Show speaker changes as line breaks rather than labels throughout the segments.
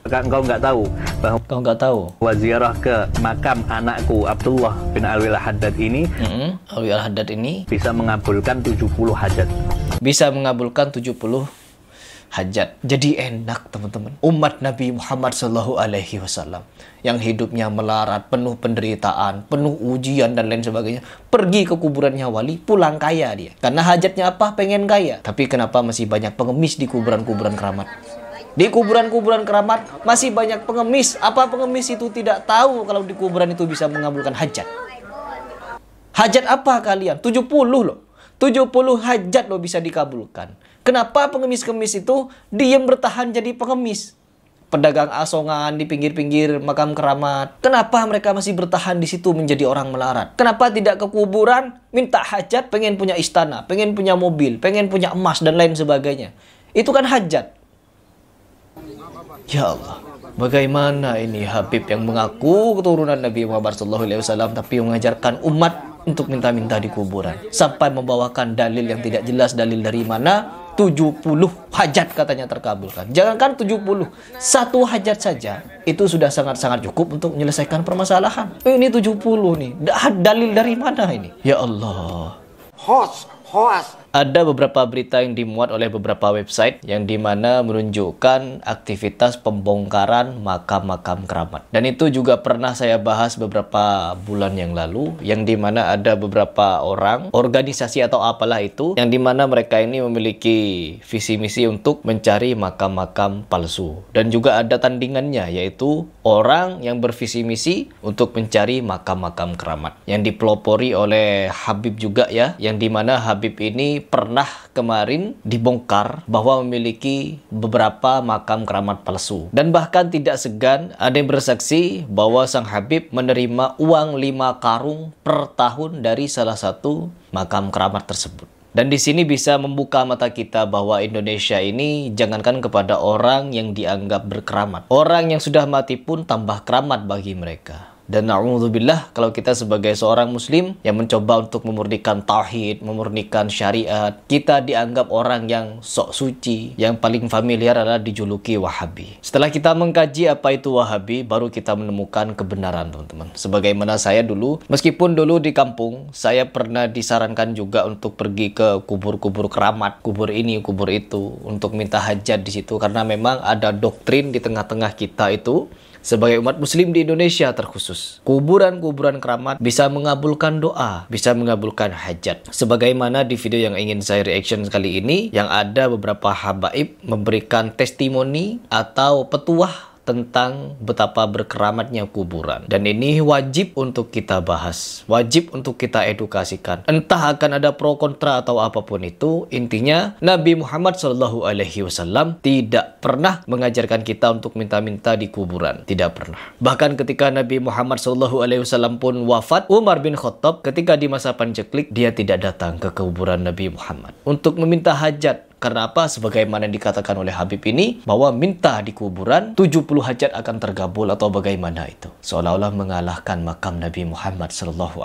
Engkau nggak tahu bahwa ziarah ke makam anakku Abdullah bin Alwi Al-Haddad ini
Alwi Al-Haddad ini
bisa mengabulkan 70 hajat.
Bisa mengabulkan 70 hajat. Jadi enak teman-teman. Umat Nabi Muhammad SAW yang hidupnya melarat, penuh penderitaan, penuh ujian dan lain sebagainya, pergi ke kuburannya wali, pulang kaya dia. Karena hajatnya apa? Pengen kaya. Tapi kenapa masih banyak pengemis di kuburan-kuburan keramat? Di kuburan-kuburan keramat masih banyak pengemis. Apa pengemis itu tidak tahu kalau di kuburan itu bisa mengabulkan hajat? Hajat apa kalian? 70 loh. 70 hajat loh bisa dikabulkan. Kenapa pengemis-pengemis itu diam bertahan jadi pengemis? Pedagang asongan di pinggir-pinggir makam keramat. Kenapa mereka masih bertahan di situ menjadi orang melarat? Kenapa tidak ke kuburan minta hajat, pengen punya istana, pengen punya mobil, pengen punya emas dan lain sebagainya? Itu kan hajat. Ya Allah, bagaimana ini Habib yang mengaku keturunan Nabi Muhammad SAW tapi mengajarkan umat untuk minta-minta di kuburan, sampai membawakan dalil yang tidak jelas, dalil dari mana 70 hajat katanya terkabulkan. Jangankan 70, satu hajat saja itu sudah sangat-sangat cukup untuk menyelesaikan permasalahan. Ini 70 nih, dalil dari mana ini? Ya Allah. Hoax. Ada beberapa berita yang dimuat oleh beberapa website yang dimana menunjukkan aktivitas pembongkaran makam-makam keramat. Dan itu juga pernah saya bahas beberapa bulan yang lalu, yang dimana ada beberapa orang, organisasi atau apalah itu, yang dimana mereka ini memiliki visi misi untuk mencari makam-makam palsu. Dan juga ada tandingannya, yaitu orang yang bervisi misi untuk mencari makam-makam keramat. Yang dipelopori oleh Habib juga ya, yang dimana Habib ini pernah kemarin dibongkar bahwa memiliki beberapa makam keramat palsu. Dan bahkan tidak segan ada yang bersaksi bahwa sang Habib menerima uang 5 karung per tahun dari salah satu makam keramat tersebut. Dan di sini bisa membuka mata kita bahwa Indonesia ini jangankan kepada orang yang dianggap berkeramat, orang yang sudah mati pun tambah keramat bagi mereka. Dan na'udzubillah, kalau kita sebagai seorang muslim yang mencoba untuk memurnikan tauhid, memurnikan syariat, kita dianggap orang yang sok suci, yang paling familiar adalah dijuluki Wahabi. Setelah kita mengkaji apa itu Wahabi, baru kita menemukan kebenaran teman-teman. Sebagaimana saya dulu, meskipun dulu di kampung, saya pernah disarankan juga untuk pergi ke kubur-kubur keramat, kubur ini, kubur itu, untuk minta hajat di situ. Karena memang ada doktrin di tengah-tengah kita itu, sebagai umat muslim di Indonesia terkhusus, kuburan-kuburan keramat bisa mengabulkan doa, bisa mengabulkan hajat. Sebagaimana di video yang ingin saya reaction kali ini, yang ada beberapa habaib memberikan testimoni atau petuah tentang betapa berkeramatnya kuburan. Dan ini wajib untuk kita bahas, wajib untuk kita edukasikan. Entah akan ada pro kontra atau apapun itu, intinya Nabi Muhammad SAW tidak pernah mengajarkan kita untuk minta-minta di kuburan. Tidak pernah. Bahkan ketika Nabi Muhammad SAW pun wafat, Umar bin Khattab ketika di masa panceklik, dia tidak datang ke kuburan Nabi Muhammad untuk meminta hajat. Karena apa? Sebagaimana dikatakan oleh Habib ini, bahwa minta di kuburan 70 hajat akan tergabul atau bagaimana itu. Seolah-olah mengalahkan makam Nabi Muhammad SAW.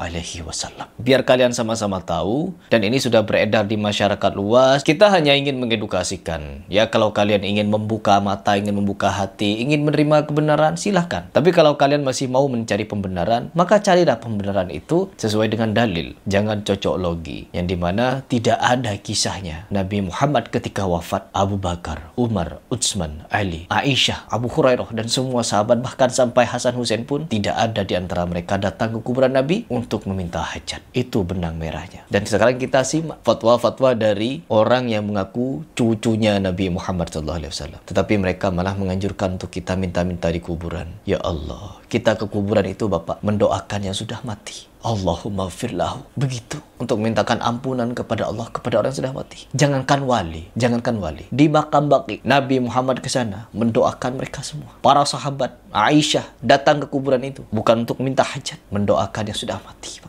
Biar kalian sama-sama tahu, dan ini sudah beredar di masyarakat luas, kita hanya ingin mengedukasikan. Ya, kalau kalian ingin membuka mata, ingin membuka hati, ingin menerima kebenaran, silahkan. Tapi kalau kalian masih mau mencari pembenaran, maka carilah pembenaran itu sesuai dengan dalil. Jangan cocok logi, yang dimana tidak ada kisahnya Nabi Muhammad ketika wafat Abu Bakar, Umar, Utsman, Ali, Aisyah, Abu Hurairah dan semua sahabat, bahkan sampai Hasan Hussein pun tidak ada di antara mereka datang ke kuburan Nabi untuk meminta hajat. Itu benang merahnya. Dan sekarang kita simak fatwa-fatwa dari orang yang mengaku cucunya Nabi Muhammad SAW. Tetapi mereka malah menganjurkan untuk kita minta-minta di kuburan. Ya Allah, kita ke kuburan itu Bapak mendoakan yang sudah mati. Allahumma firlahu. Begitu. Untuk mintakan ampunan kepada Allah, kepada orang yang sudah mati. Jangankan wali. Di makam Baqi, Nabi Muhammad ke sana mendoakan mereka semua. Para sahabat, Aisyah datang ke kuburan itu. Bukan untuk minta hajat. Mendoakan yang sudah mati.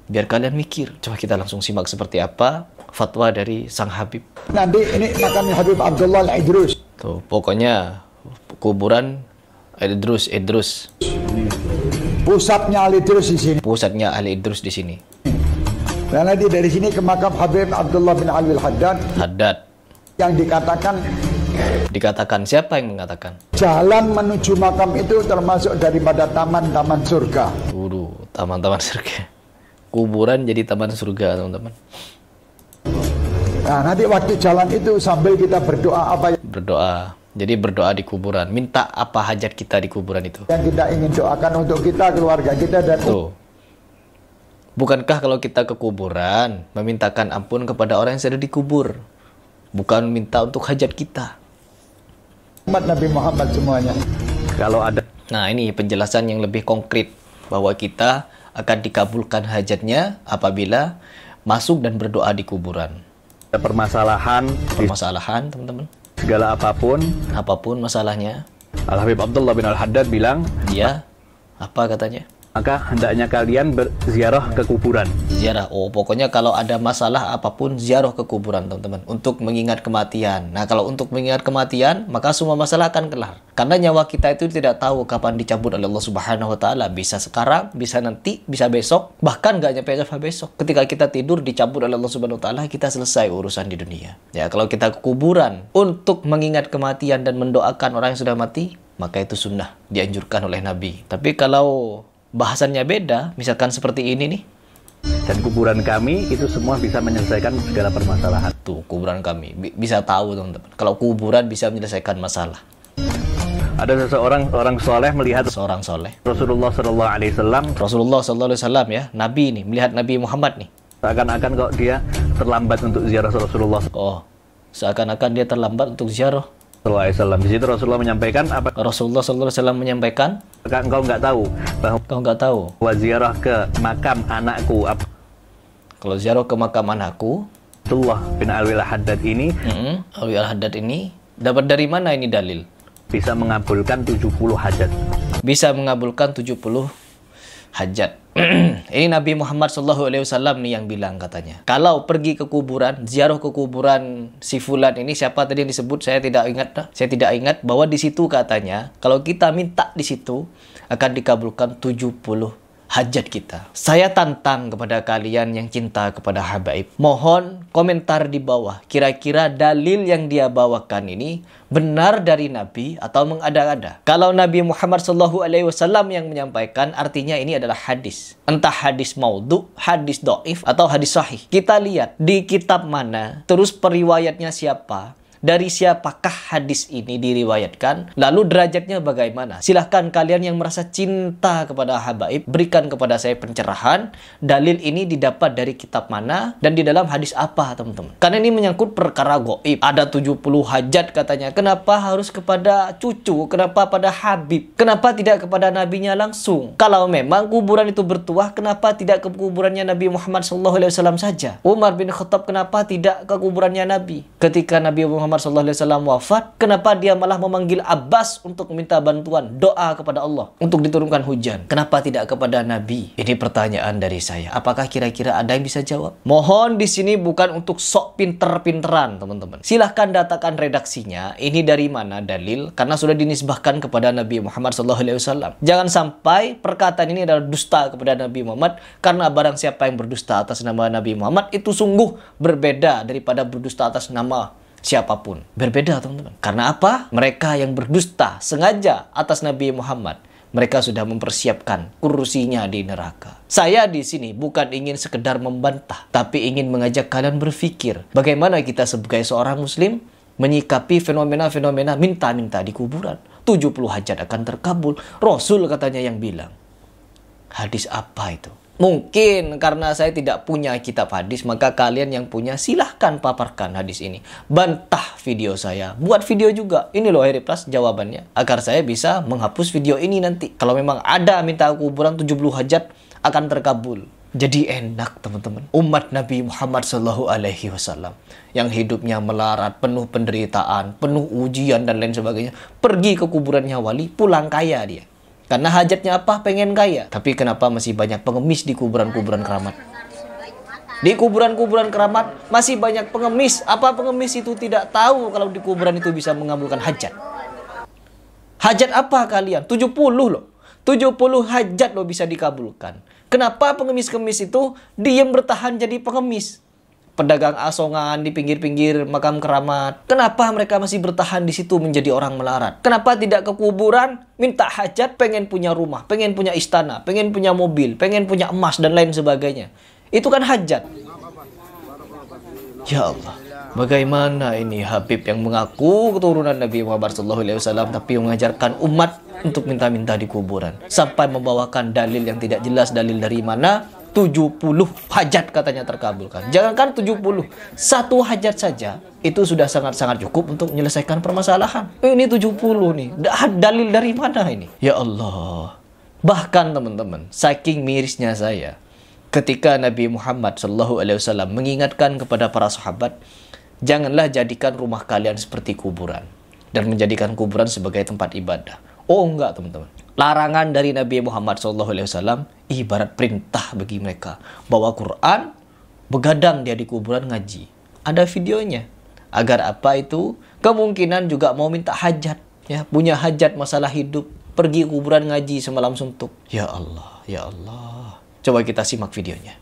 Biar kalian mikir. Coba kita langsung simak seperti apa fatwa dari sang Habib.
Nanti ini makamnya Habib Abdullah Al-Idrus.
Tuh, pokoknya kuburan Idrus.
Pusatnya Al-Idrus di sini.
Pusatnya Al-Idrus di sini.
Dan nanti dari sini ke makam Habib Abdullah bin Alwi Al-Haddad.
Haddad.
Yang dikatakan
Dikatakan, siapa yang mengatakan?
Jalan menuju makam itu termasuk daripada taman-taman surga.
Waduh, taman-taman surga. Kuburan jadi taman surga, teman-teman.
Nah, nanti waktu jalan itu sambil kita berdoa apa
Berdoa. Jadi berdoa di kuburan. Minta apa hajat kita di kuburan itu.
yang kita ingin doakan untuk kita, keluarga kita, dan
Tuh. Bukankah kalau kita ke kuburan memintakan ampun kepada orang yang sudah dikubur? Bukan minta untuk hajat kita.
umat Nabi Muhammad semuanya.
Kalau ada
Nah, ini penjelasan yang lebih konkret bahwa kita akan dikabulkan hajatnya apabila masuk dan berdoa di kuburan.
permasalahan di
Permasalahan, teman-teman.
segala apapun,
Apapun masalahnya,
Al-Habib Abdullah bin Al-Haddad bilang,
dia apa katanya?
maka hendaknya kalian berziarah ke kuburan.
Ziarah. Oh, pokoknya kalau ada masalah apapun ziarah ke kuburan, teman-teman, untuk mengingat kematian. Nah, kalau untuk mengingat kematian, maka semua masalah akan kelar. Karena nyawa kita itu tidak tahu kapan dicabut oleh Allah Subhanahu wa taala. Bisa sekarang, bisa nanti, bisa besok, bahkan nggak nyampe besok. Ketika kita tidur dicabut oleh Allah Subhanahu wa taala, kita selesai urusan di dunia. Ya, kalau kita ke kuburan untuk mengingat kematian dan mendoakan orang yang sudah mati, maka itu sunnah, dianjurkan oleh Nabi. Tapi kalau bahasannya beda, misalkan seperti ini nih.
Dan kuburan kami itu semua bisa menyelesaikan segala permasalahan.
Tuh, kuburan kami. Bisa tahu, teman-teman. Kalau kuburan bisa menyelesaikan masalah.
Ada seseorang orang soleh melihat
Seorang soleh.
Rasulullah Shallallahu Alaihi Wasallam,
Rasulullah SAW ya, Nabi nih, melihat Nabi Muhammad nih.
seakan-akan kok dia terlambat untuk ziarah Rasulullah
Oh, seakan-akan dia terlambat untuk ziarah.
Sallallahu Alaihi Wasallam. Di situ Rasulullah menyampaikan, apa
Rasulullah SAW menyampaikan,
engkau nggak tahu bahwa
kau nggak tahu
ziarah ke makam anakku
kalau ziarah ke makam anakku,
Abdullah bin Alwilah Haddad ini
Alwi Al-Haddad ini dapat dari mana ini dalil?
bisa mengabulkan 70 hajat.
Bisa mengabulkan 70 hajat. Ini Nabi Muhammad SAW nih yang bilang katanya. Kalau pergi ke kuburan, ziarah ke kuburan si fulan ini, siapa tadi yang disebut, saya tidak ingat dah. Saya tidak ingat bahwa di situ katanya kalau kita minta di situ akan dikabulkan 70 hajat kita. Saya tantang kepada kalian yang cinta kepada habaib. Mohon komentar di bawah. Kira-kira dalil yang dia bawakan ini benar dari Nabi atau mengada-ada. Kalau Nabi Muhammad SAW yang menyampaikan, artinya ini adalah hadis. Entah hadis maudhu, hadis dhaif, atau hadis sahih. Kita lihat di kitab mana, terus periwayatnya siapa, dari siapakah hadis ini diriwayatkan, lalu derajatnya bagaimana. Silahkan kalian yang merasa cinta kepada habaib, berikan kepada saya pencerahan. Dalil ini didapat dari kitab mana dan di dalam hadis apa, teman-teman. Karena ini menyangkut perkara gaib. Ada 70 hajat katanya. Kenapa harus kepada cucu? Kenapa pada Habib? Kenapa tidak kepada nabinya langsung? Kalau memang kuburan itu bertuah, kenapa tidak ke kuburannya Nabi Muhammad SAW saja? Umar bin Khattab kenapa tidak ke kuburannya Nabi? Ketika Nabi Muhammad SAW wafat, kenapa dia malah memanggil Abbas untuk meminta bantuan, doa kepada Allah untuk diturunkan hujan? Kenapa tidak kepada Nabi? Ini pertanyaan dari saya. Apakah kira-kira ada yang bisa jawab? Mohon di sini bukan untuk sok pinter-pinteran, teman-teman. Silahkan datakan redaksinya. Ini dari mana dalil? Karena sudah dinisbahkan kepada Nabi Muhammad SAW. Jangan sampai perkataan ini adalah dusta kepada Nabi Muhammad, karena barang siapa yang berdusta atas nama Nabi Muhammad itu sungguh berbeda daripada berdusta atas nama siapapun. Berbeda, teman-teman. Karena apa? Mereka yang berdusta sengaja atas Nabi Muhammad, mereka sudah mempersiapkan kursinya di neraka. Saya di sini bukan ingin sekedar membantah, tapi ingin mengajak kalian berpikir bagaimana kita sebagai seorang muslim menyikapi fenomena-fenomena minta-minta di kuburan. 70 hajat akan terkabul. Rasul katanya yang bilang. Hadis apa itu? Mungkin karena saya tidak punya kitab hadis, maka kalian yang punya silahkan paparkan hadis ini. Bantah video saya. Buat video juga. Ini loh Heri Plus jawabannya. Agar saya bisa menghapus video ini nanti. Kalau memang ada minta kuburan 70 hajat akan terkabul. Jadi enak, teman-teman. Umat Nabi Muhammad SAW yang hidupnya melarat, penuh penderitaan, penuh ujian dan lain sebagainya, pergi ke kuburannya wali, pulang kaya dia. Karena hajatnya apa? Pengen kaya. Tapi kenapa masih banyak pengemis di kuburan-kuburan keramat? Di kuburan-kuburan keramat masih banyak pengemis. Apa pengemis itu tidak tahu kalau di kuburan itu bisa mengabulkan hajat? Hajat apa kalian? 70 loh. 70 hajat loh bisa dikabulkan. Kenapa pengemis-pengemis itu diam bertahan jadi pengemis? pedagang asongan di pinggir-pinggir makam keramat. Kenapa mereka masih bertahan di situ menjadi orang melarat? Kenapa tidak ke kuburan, minta hajat, pengen punya rumah, pengen punya istana, pengen punya mobil, pengen punya emas, dan lain sebagainya. Itu kan hajat. Ya Allah, bagaimana ini Habib yang mengaku keturunan Nabi Muhammad SAW tapi mengajarkan umat untuk minta-minta di kuburan, sampai membawakan dalil yang tidak jelas, dalil dari mana 70 hajat katanya terkabulkan. Jangankan 70, satu hajat saja itu sudah sangat-sangat cukup untuk menyelesaikan permasalahan. Ini 70 nih, dalil dari mana ini? Ya Allah. Bahkan teman-teman, saking mirisnya saya ketika Nabi Muhammad SAW mengingatkan kepada para sahabat, janganlah jadikan rumah kalian seperti kuburan dan menjadikan kuburan sebagai tempat ibadah. Oh enggak teman-teman. Larangan dari Nabi Muhammad SAW ibarat perintah bagi mereka. Bawa Quran, begadang dia di kuburan ngaji. Ada videonya. Agar apa itu? Kemungkinan juga mau minta hajat. Ya, punya hajat masalah hidup. Pergi kuburan ngaji semalam suntuk. Ya Allah, ya Allah. Coba kita simak videonya.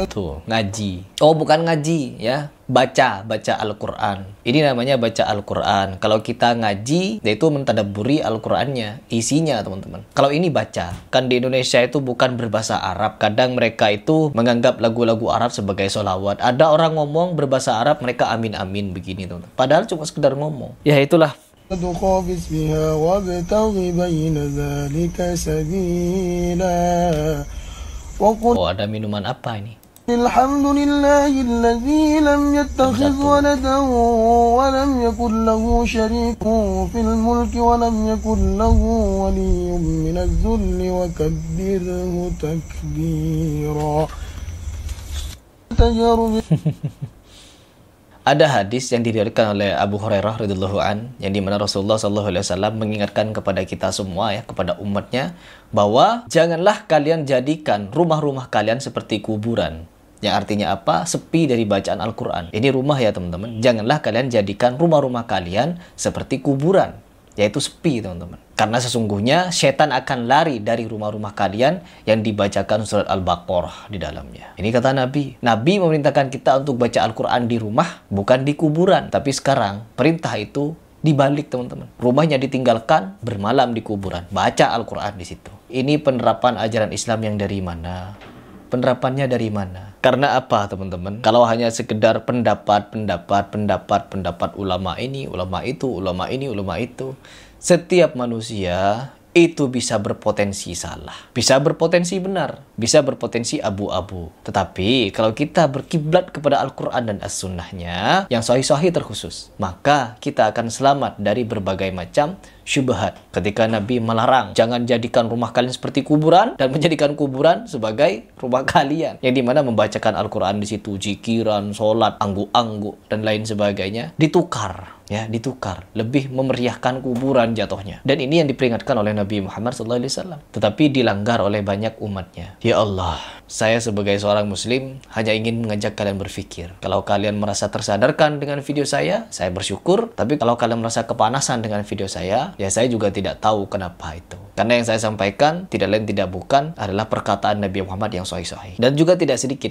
Tuh, ngaji. Oh, bukan ngaji ya. Baca Al-Quran. Ini namanya baca Al-Quran. Kalau kita ngaji, yaitu mentadabburi Al-Qurannya, isinya teman-teman. Kalau ini baca, kan di Indonesia itu bukan berbahasa Arab. Kadang mereka itu menganggap lagu-lagu Arab sebagai sholawat. Ada orang ngomong berbahasa Arab, mereka amin-amin begini teman-teman. Padahal cuma sekedar ngomong. Ya itulah. Oh, ada minuman apa ini?
Alhamdulillahilladzi lam yattakhidh waladan wa lam yakul lahu syarikun fil mulki wa lam yakul lahu waliyyun minadh dhulli wa kabbirhu takbira.
Ada hadis yang diriwayatkan oleh Abu Hurairah radhiyallahu an, yang dimana Rasulullah SAW mengingatkan kepada kita semua ya, kepada umatnya, bahwa janganlah kalian jadikan rumah-rumah kalian seperti kuburan. Yang artinya apa? Sepi dari bacaan Al-Quran. Ini rumah ya teman-teman. Janganlah kalian jadikan rumah-rumah kalian seperti kuburan, yaitu sepi teman-teman. Karena sesungguhnya setan akan lari dari rumah-rumah kalian yang dibacakan surat Al-Baqarah di dalamnya. Ini kata Nabi. Nabi memerintahkan kita untuk baca Al-Quran di rumah, bukan di kuburan. Tapi sekarang perintah itu dibalik teman-teman. Rumahnya ditinggalkan, bermalam di kuburan. Baca Al-Quran di situ. Ini penerapan ajaran Islam yang dari mana? Penerapannya dari mana? Karena apa teman-teman? Kalau hanya sekedar pendapat ulama ini, ulama itu, ulama ini, ulama itu, setiap manusia itu bisa berpotensi salah, bisa berpotensi benar, bisa berpotensi abu-abu. Tetapi kalau kita berkiblat kepada Al-Quran dan As-Sunnahnya yang sahih-sahih terkhusus, maka kita akan selamat dari berbagai macam syubhat. Ketika Nabi melarang, jangan jadikan rumah kalian seperti kuburan dan menjadikan kuburan sebagai rumah kalian, yang dimana membacakan Al-Quran di situ, zikiran, sholat, angguk-angguk dan lain sebagainya, ditukar. Ya, ditukar, lebih memeriahkan kuburan jatuhnya. Dan ini yang diperingatkan oleh Nabi Muhammad SAW. Tetapi dilanggar oleh banyak umatnya. Ya Allah, saya sebagai seorang muslim hanya ingin mengajak kalian berpikir. Kalau kalian merasa tersadarkan dengan video saya bersyukur. Tapi kalau kalian merasa kepanasan dengan video saya, ya saya juga tidak tahu kenapa itu. Karena yang saya sampaikan tidak lain tidak bukan adalah perkataan Nabi Muhammad yang sahih-sahih. Dan juga tidak sedikit